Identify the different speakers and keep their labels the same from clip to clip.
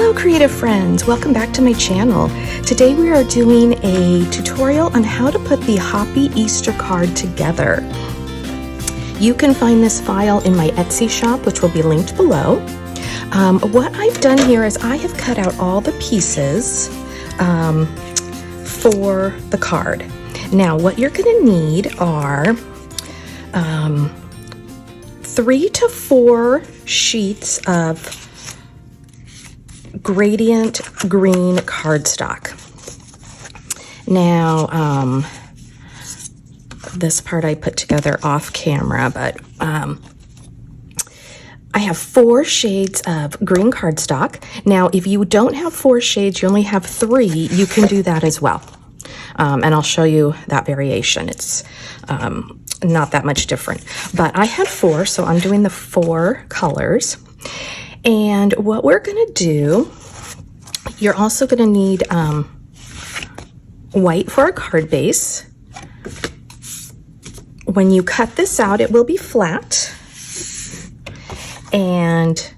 Speaker 1: Hello creative friends, welcome back to my channel. Today we are doing a tutorial on how to put the Hoppy Easter card together. You can find this file in my Etsy shop, which will be linked below. What I've done here is I have cut out all the pieces for the card. Now what you're going to need are 3 to 4 sheets of gradient green cardstock. Now, this part I put together off camera, but I have 4 shades of green cardstock. Now, if you don't have 4 shades, you only have 3, you can do that as well. And I'll show you that variation. It's not that much different, but I had 4, so I'm doing the 4 colors. And what we're going to do, you're also going to need white for a card base. When you cut this out, it will be flat. And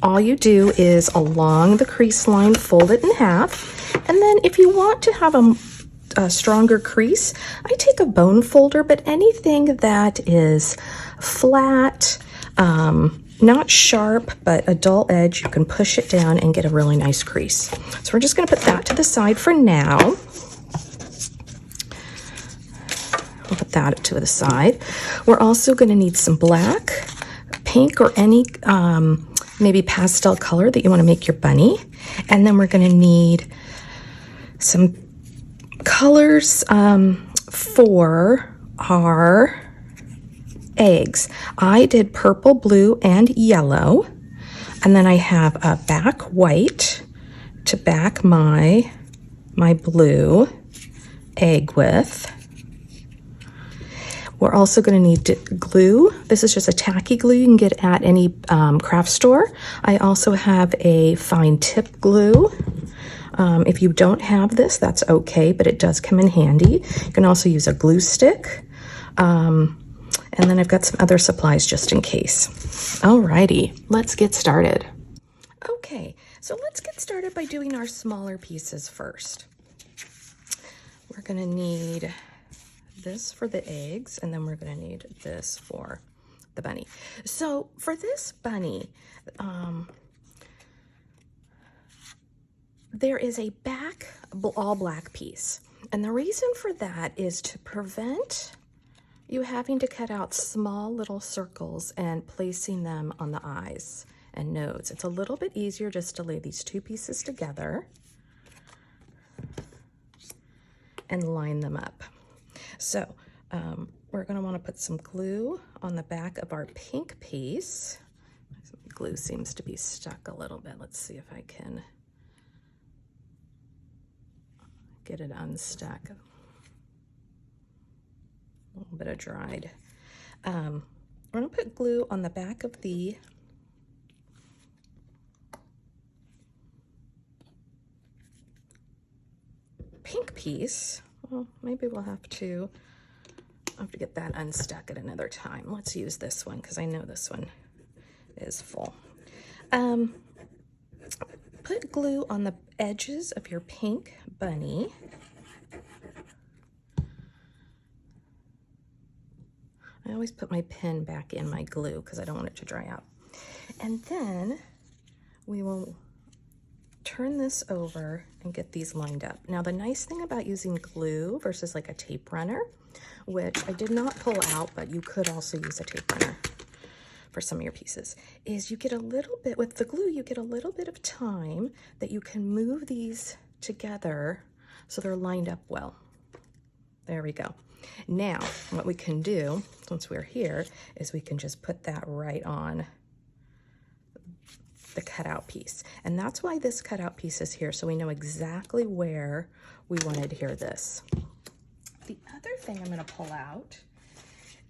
Speaker 1: all you do is along the crease line, fold it in half. And then if you want to have a stronger crease, I take a bone folder, but anything that is flat, not sharp, but a dull edge, you can push it down and get a really nice crease. So we're just going to put that to the side for now. We'll put that to the side. We're also going to need some black, pink, or any maybe pastel color that you want to make your bunny. And then we're going to need some colors for our eggs. I did purple, blue, and yellow, and then I have a back white to back my blue egg with. We're also going to need glue. This is just a tacky glue you can get at any craft store. I also have a fine tip glue. If you don't have this, that's okay, but it does come in handy. You can also use a glue stick. And then I've got some other supplies just in case. Alrighty, let's get started. Okay, so let's get started by doing our smaller pieces first. We're gonna need this for the eggs, and then we're gonna need this for the bunny. So for this bunny, there is a back all black piece. And the reason for that is to prevent you having to cut out small little circles and placing them on the eyes and nose. It's a little bit easier just to lay these 2 pieces together and line them up. So we're going to want to put some glue on the back of our pink piece. Glue seems to be stuck a little bit. Let's see if I can get it unstuck. A little bit of dried. We're going to put glue on the back of the pink piece. Well, maybe we'll have to get that unstuck at another time. Let's use this one because I know this one is full. Put glue on the edges of your pink bunny. I always put my pen back in my glue because I don't want it to dry out. And then we will turn this over and get these lined up. Now the nice thing about using glue versus like a tape runner, which I did not pull out, but you could also use a tape runner for some of your pieces, is you get a little bit, with the glue, you get a little bit of time that you can move these together so they're lined up well. There we go. Now, what we can do, once we're here, is we can just put that right on the cutout piece. And that's why this cutout piece is here, so we know exactly where we want to adhere this. The other thing I'm going to pull out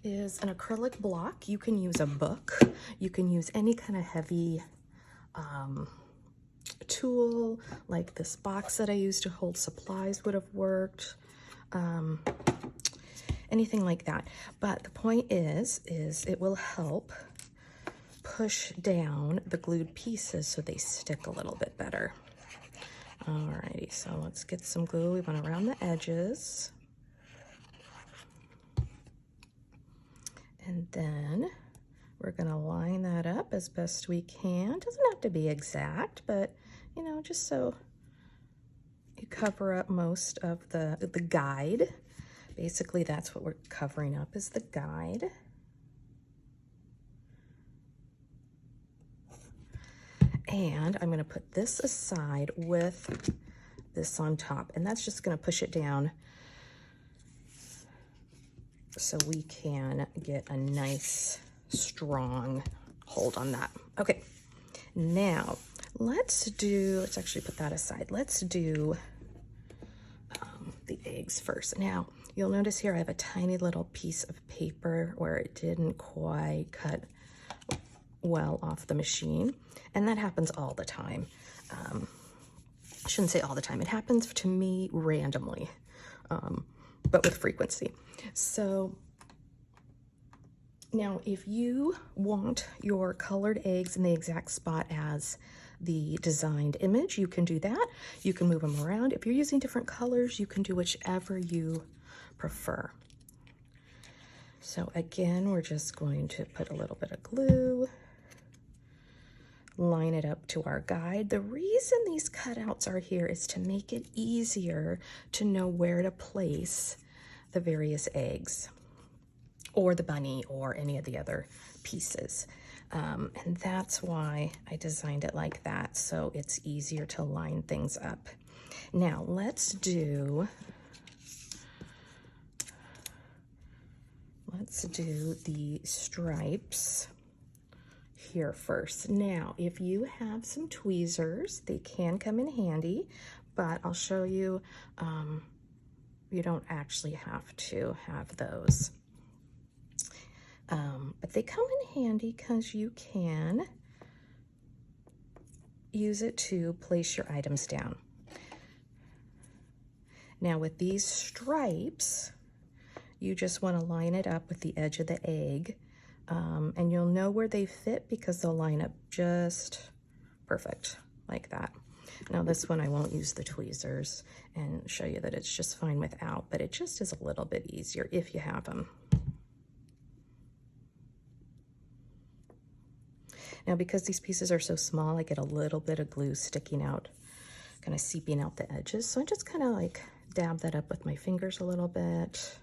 Speaker 1: is an acrylic block. You can use a book. You can use any kind of heavy tool, like this box that I used to hold supplies would have worked. Anything like that. But the point is it will help push down the glued pieces so they stick a little bit better. Alrighty, so let's get some glue. We want around the edges. And then we're gonna line that up as best we can. Doesn't have to be exact, but you know, just so you cover up most of the guide. Basically, that's what we're covering up, is the guide. And I'm gonna put this aside with this on top, and that's just gonna push it down so we can get a nice strong hold on that. Okay, now let's actually put that aside. Let's do the eggs first. Now you'll notice here I have a tiny little piece of paper where it didn't quite cut well off the machine, and that happens all the time. I shouldn't say all the time, it happens to me randomly, but with frequency. So now if you want your colored eggs in the exact spot as the designed image, you can do that. You can move them around. If you're using different colors, you can do whichever you prefer. So again, we're just going to put a little bit of glue, line it up to our guide. The reason these cutouts are here is to make it easier to know where to place the various eggs or the bunny or any of the other pieces. And that's why I designed it like that, so it's easier to line things up. Now let's do the stripes here first. Now, if you have some tweezers, they can come in handy, but I'll show you, you don't actually have to have those. But they come in handy because you can use it to place your items down. Now with these stripes, you just want to line it up with the edge of the egg, and you'll know where they fit because they'll line up just perfect like that. Now this one I won't use the tweezers and show you that it's just fine without, but it just is a little bit easier if you have them. Now because these pieces are so small, I get a little bit of glue sticking out, kind of seeping out the edges. So I just kind of like dab that up with my fingers a little bit.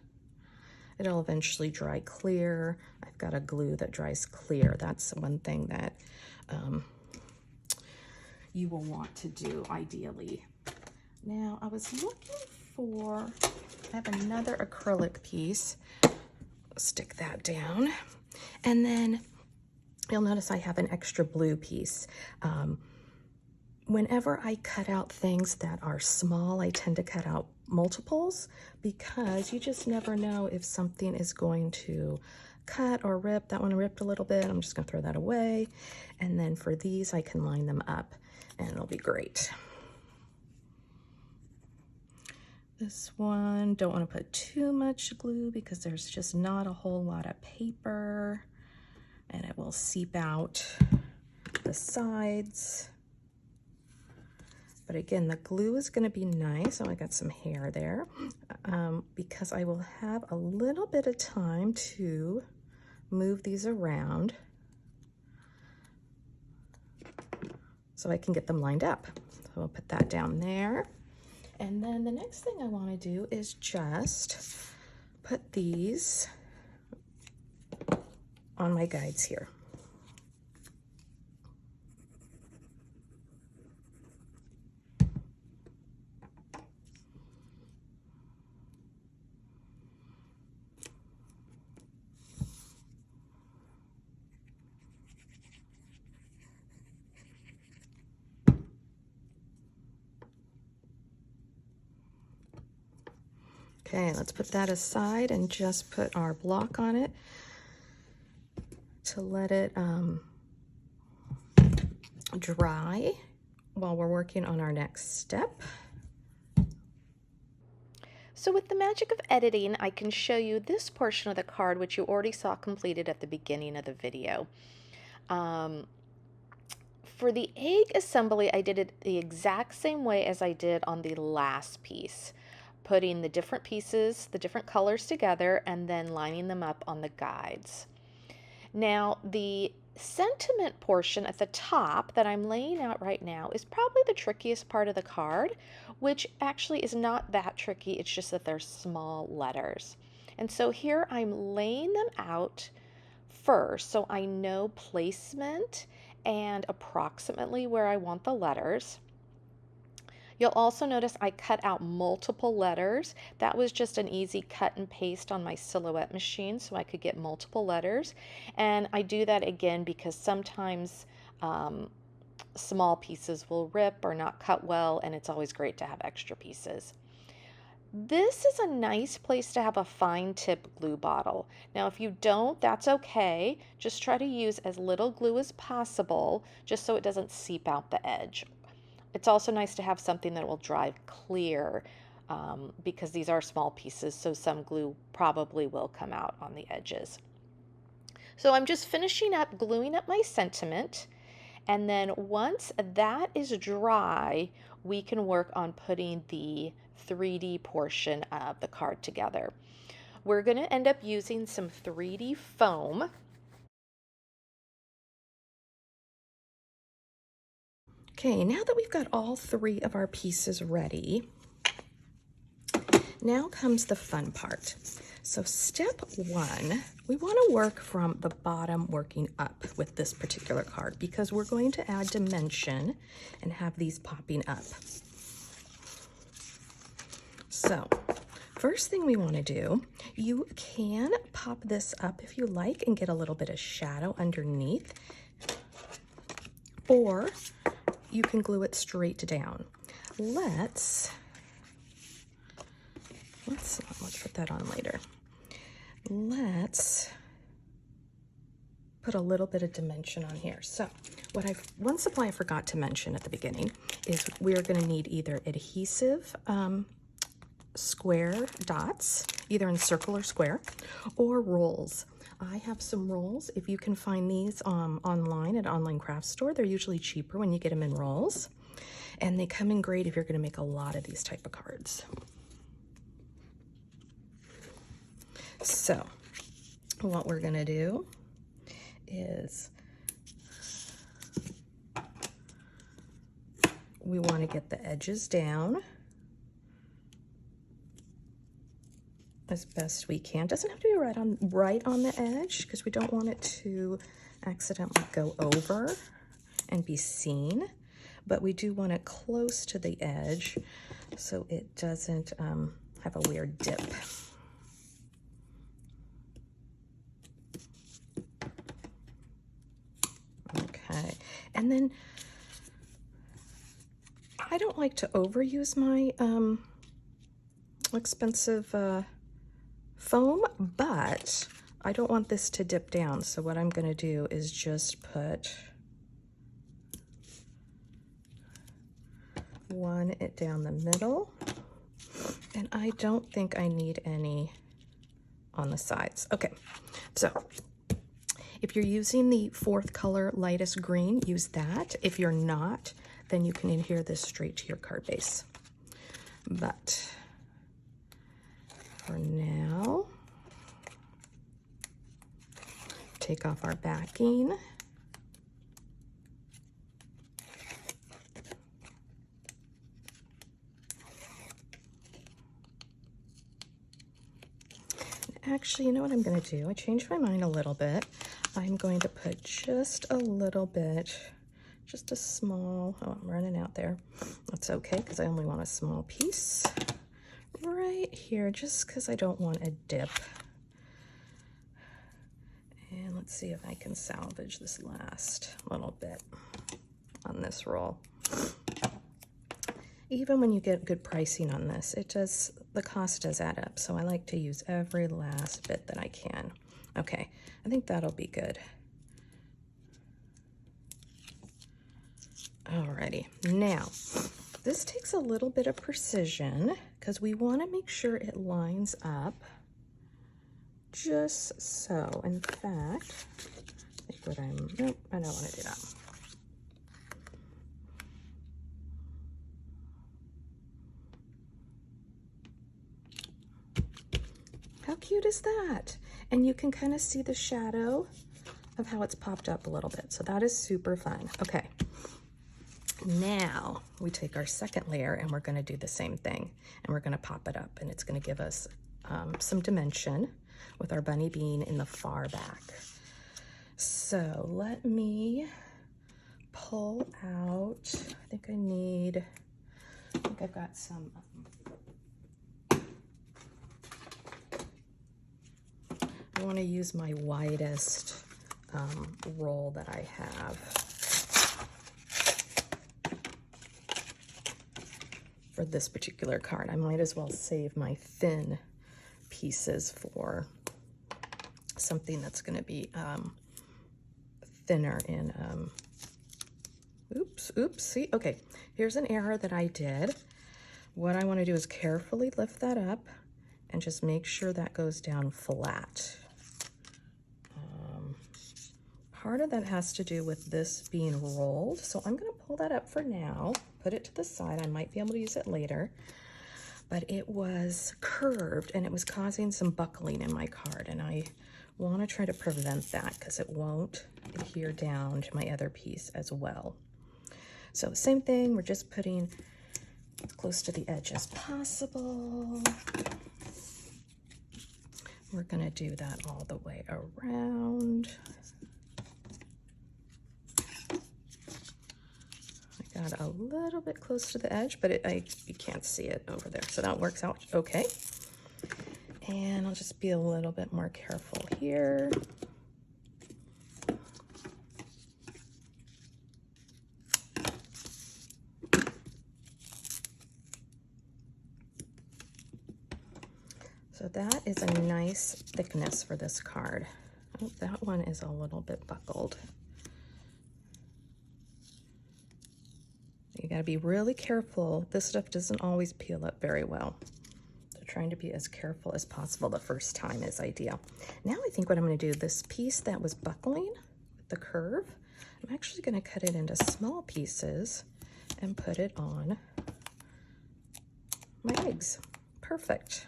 Speaker 1: It'll eventually dry clear. I've got a glue that dries clear. That's one thing that you will want to do ideally. Now I was looking for, I have another acrylic piece. Stick that down. And then you'll notice I have an extra blue piece. Whenever I cut out things that are small, I tend to cut out multiples because you just never know if something is going to cut or rip. That one ripped a little bit. I'm just going to throw that away. And then for these, I can line them up and it'll be great. This one, don't want to put too much glue because there's just not a whole lot of paper and it will seep out the sides. But again, the glue is going to be nice. Oh, I got some hair there because I will have a little bit of time to move these around so I can get them lined up. So I'll put that down there. And then the next thing I want to do is just put these on my guides here. Okay, let's put that aside and just put our block on it to let it dry while we're working on our next step.
Speaker 2: So with the magic of editing, I can show you this portion of the card, which you already saw completed at the beginning of the video. For the egg assembly, I did it the exact same way as I did on the last piece, putting the different pieces, the different colors together, and then lining them up on the guides. Now, the sentiment portion at the top that I'm laying out right now is probably the trickiest part of the card, which actually is not that tricky. It's just that they're small letters. And so here I'm laying them out first so I know placement and approximately where I want the letters. You'll also notice I cut out multiple letters. That was just an easy cut and paste on my Silhouette machine so I could get multiple letters. And I do that again because sometimes small pieces will rip or not cut well, and it's always great to have extra pieces. This is a nice place to have a fine tip glue bottle. Now, if you don't, that's okay. Just try to use as little glue as possible just so it doesn't seep out the edge. It's also nice to have something that will dry clear because these are small pieces, so some glue probably will come out on the edges. So I'm just finishing up gluing up my sentiment, and then once that is dry, we can work on putting the 3D portion of the card together. We're going to end up using some 3D foam.
Speaker 1: Okay, now that we've got all 3 of our pieces ready, now comes the fun part. So step 1, we want to work from the bottom working up with this particular card because we're going to add dimension and have these popping up. So first thing we want to do, you can pop this up if you like and get a little bit of shadow underneath, or you can glue it straight down. Let's put that on later. Let's put a little bit of dimension on here. So one supply I forgot to mention at the beginning is we're going to need either adhesive square dots, either in circle or square, or rolls. I have some rolls. If you can find these online at an online craft store, they're usually cheaper when you get them in rolls, and they come in great if you're going to make a lot of these type of cards. So what we're going to do is we want to get the edges down as best we can. Doesn't have to be right on the edge because we don't want it to accidentally go over and be seen, but we do want it close to the edge so it doesn't have a weird dip. Okay, and then I don't like to overuse my expensive foam, but I don't want this to dip down. So what I'm going to do is just put it down the middle, and I don't think I need any on the sides. Okay, so if you're using the 4th color lightest green, use that. If you're not, then you can adhere this straight to your card base. But for now, take off our backing. Actually, you know what I'm going to do? I changed my mind a little bit. I'm going to put just a little bit, just a small, oh, I'm running out there. That's okay, because I only want a small piece right here, just because I don't want a dip. And let's see if I can salvage this last little bit on this roll. Even when you get good pricing on this, the cost does add up. So I like to use every last bit that I can. Okay, I think that'll be good. Alrighty, now this takes a little bit of precision because we want to make sure it lines up just so. In fact, I think what nope, I don't want to do that. How cute is that? And you can kind of see the shadow of how it's popped up a little bit. So that is super fun. Okay. Now we take our second layer and we're going to do the same thing, and we're going to pop it up, and it's going to give us some dimension with our bunny bean in the far back. So let me pull out, I think I've got some, I want to use my widest roll that I have for this particular card. I might as well save my thin pieces for something that's going to be thinner in, oops, see, okay, here's an error that I did. What I want to do is carefully lift that up and just make sure that goes down flat. Part of that has to do with this being rolled, so I'm going to pull that up for now, put it to the side. I might be able to use it later, but it was curved and it was causing some buckling in my card, and I want to try to prevent that because it won't adhere down to my other piece as well. So same thing, we're just putting as close to the edge as possible. We're going to do that all the way around. Got a little bit close to the edge, but you can't see it over there, so that works out okay. And I'll just be a little bit more careful here. So that is a nice thickness for this card. Oh, that one is a little bit buckled. You got to be really careful. This stuff doesn't always peel up very well. So trying to be as careful as possible the first time is ideal. Now I think what I'm going to do, this piece that was buckling with the curve, I'm actually going to cut it into small pieces and put it on my eggs. Perfect.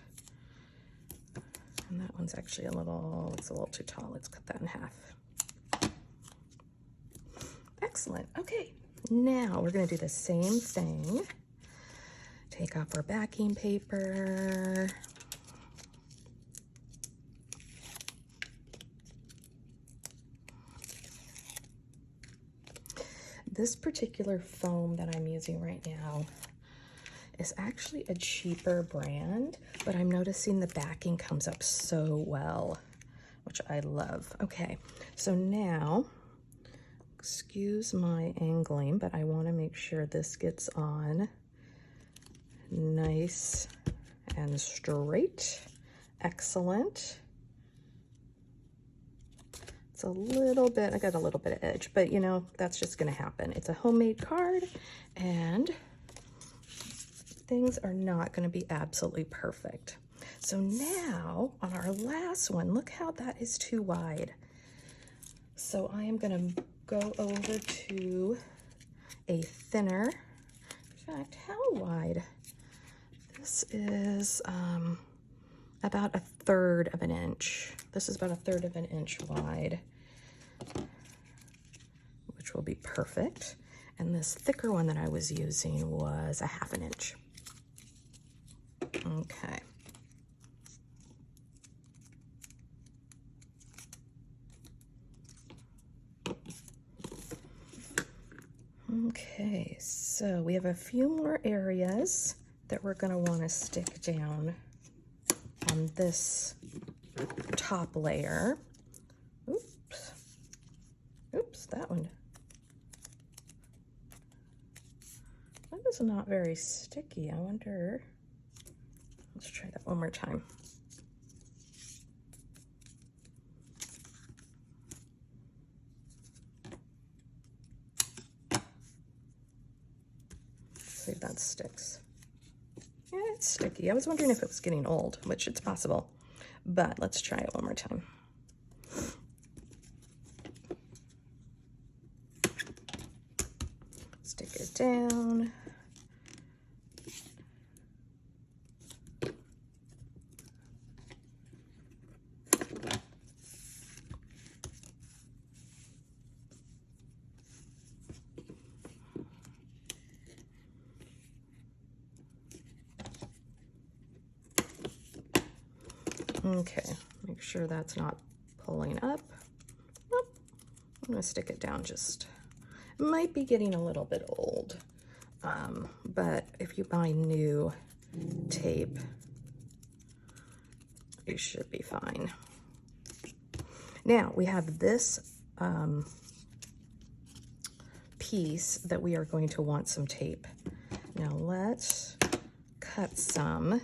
Speaker 1: And that one's actually looks a little too tall. Let's cut that in half. Excellent. Okay. Now we're going to do the same thing. Take off our backing paper. This particular foam that I'm using right now is actually a cheaper brand, but I'm noticing the backing comes up so well, which I love. Okay, so now, excuse my angling, but I want to make sure this gets on nice and straight. Excellent. It's a little bit, I got a little bit of edge, but you know, that's just going to happen. It's a homemade card and things are not going to be absolutely perfect. So now on our last one, look how that is too wide. So I am going to go over to a thinner, in fact, how wide? This is about 1/3 of an inch. This is about 1/3 of an inch wide, which will be perfect. And this thicker one that I was using was 1/2 inch. Okay. Okay, so we have a few more areas that we're going to want to stick down on this top layer. Oops, that one. That is not very sticky. I wonder, let's try that one more time. See if that sticks. Yeah, it's sticky. I was wondering if it was getting old, which it's possible, but let's try it one more time. down. Okay, make sure that's not pulling up. Nope. I'm gonna stick it down just, it might be getting a little bit old, but if you buy new tape, you should be fine. Now we have this piece that we are going to want some tape. Now let's cut some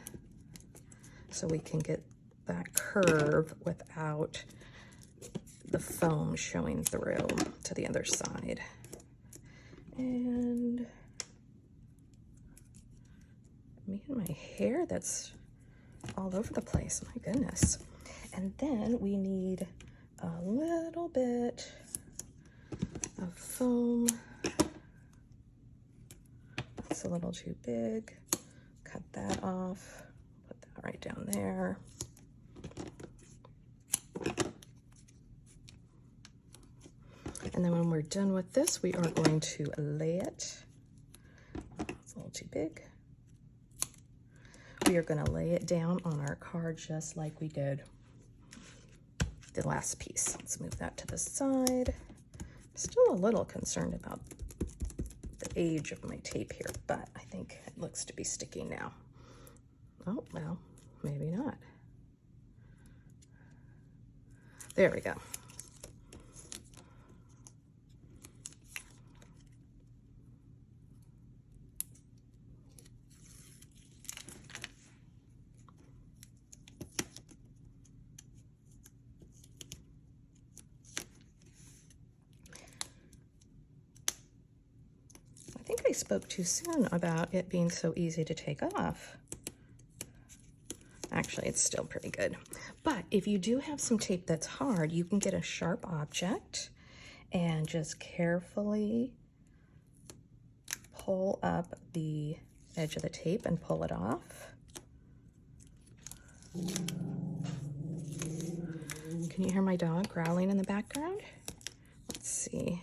Speaker 1: so we can get that curve without the foam showing through to the other side. And me and my hair that's all over the place, my goodness. And then we need a little bit of foam. That's a little too big. Cut that off, put that right down there. And then when we're done with this, we are going to lay it. It's a little too big. We are going to lay it down on our card just like we did the last piece. Let's move that to the side. Still a little concerned about the age of my tape here, but I think it looks to be sticking now. Oh, well, maybe not. There we go. I think I spoke too soon about it being so easy to take off. Actually, it's still pretty good. But if you do have some tape that's hard, you can get a sharp object and just carefully pull up the edge of the tape and pull it off. Can you hear my dog growling in the background? Let's see.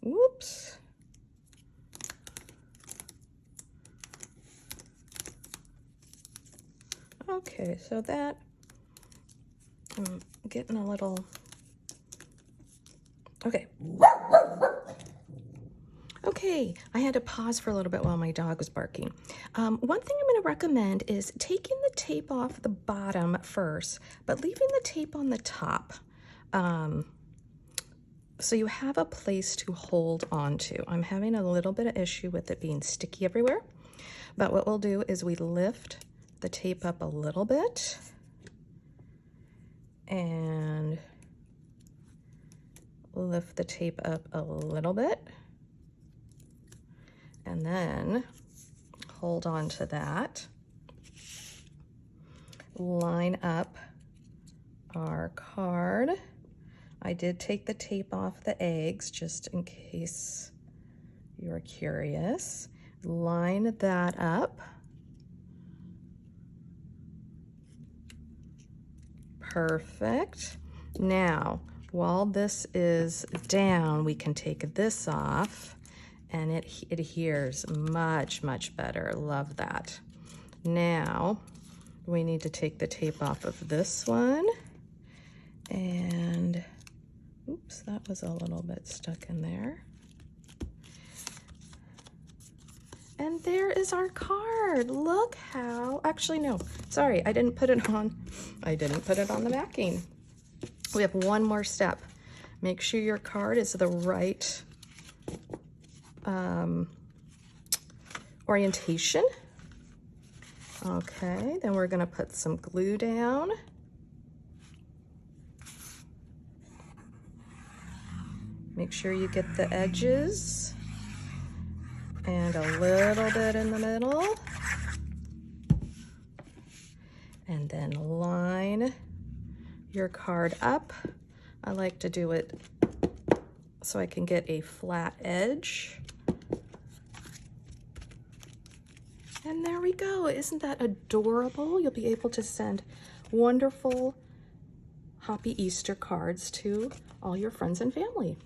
Speaker 1: Whoops. Okay, so that, I'm getting a little, okay. Okay, I had to pause for a little bit while my dog was barking. One thing I'm going to recommend is taking the tape off the bottom first, but leaving the tape on the top. So you have a place to hold on to. I'm having a little bit of issue with it being sticky everywhere, but what we'll do is we lift the tape up a little bit and lift the tape up a little bit and then hold on to that. Line up our card. I did take the tape off the eggs just in case you're curious. Line that up. Perfect. Now, while this is down, we can take this off and it adheres much, much better. Love that. Now, we need to take the tape off of this one and oops, that was a little bit stuck in there. And there is our card. Look how, actually no, sorry, I didn't put it on the backing. We have one more step. Make sure your card is the right orientation. Okay, then we're gonna put some glue down. Make sure you get the edges and a little bit in the middle. And then line your card up. I like to do it so I can get a flat edge. And there we go. Isn't that adorable? You'll be able to send wonderful Hoppy Easter cards to all your friends and family.